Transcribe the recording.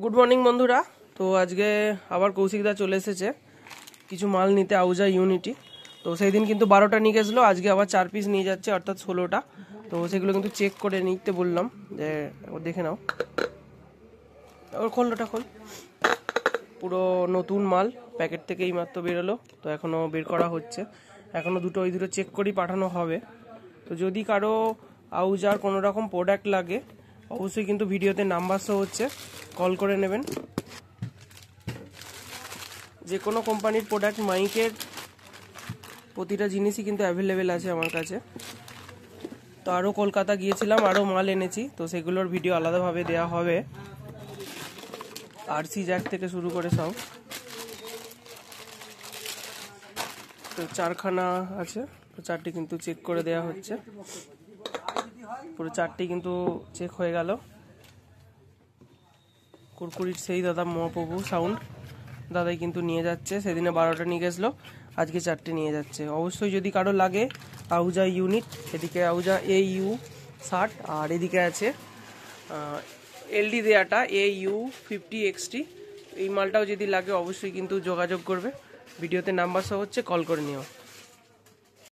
Good morning বন্ধুরা। তো আজকে আবার কৌশিকদা চলে এসেছে কিছু মাল নিতে, আউজা ইউনিটি। তো সেই দিন কিন্তু 12টা নিয়ে গেছিলো, আজকে আবার 4 পিস নিয়ে যাচ্ছে, অর্থাৎ 16টা। তো সেগুলো কিন্তু চেক করে নিতে বললাম, যে দেখে নাও। ওর খোলটা খোল, পুরো নতুন মাল প্যাকেট থেকে এই মাত্র বেরোলো। তো এখনও বের করা হচ্ছে, এখনও ওই দুটো চেক করেই পাঠানো হবে। তো যদি কারো আউজার কোনো রকম প্রোডাক্ট লাগে, অবশ্যই কিন্তু ভিডিওতে নাম্বার শো হচ্ছে, কল করে নেবেন। যে কোনো কোম্পানির প্রোডাক্ট, মাইকের প্রতিটা জিনিসই কিন্তু অ্যাভেলেবেল আছে আমার কাছে। তো আরও কলকাতা গিয়েছিলাম, আরও মাল এনেছি, তো সেগুলোর ভিডিও আলাদাভাবে দেওয়া হবে। আরসি জ্যাক থেকে শুরু করে সব। তো 4খানা আছে, তো 4টি কিন্তু চেক করে দেওয়া হচ্ছে। পুরো 4টি কিন্তু চেক হয়ে গেল। কুরকুরির সেই দাদা মহাপ্রভু সাউন্ড দাদাই কিন্তু নিয়ে যাচ্ছে। সেদিনে 12টা নিয়ে গেছিলো, আজকে 4টে নিয়ে যাচ্ছে। অবশ্যই যদি কারো লাগে আউজা ইউনিট, এদিকে আউজা AU60, আর এদিকে আছে এলডি দেয়াটা AU50XT। এই মালটাও যদি লাগে অবশ্যই কিন্তু যোগাযোগ করবে, ভিডিওতে নাম্বার সহ হচ্ছে, কল করে নিও।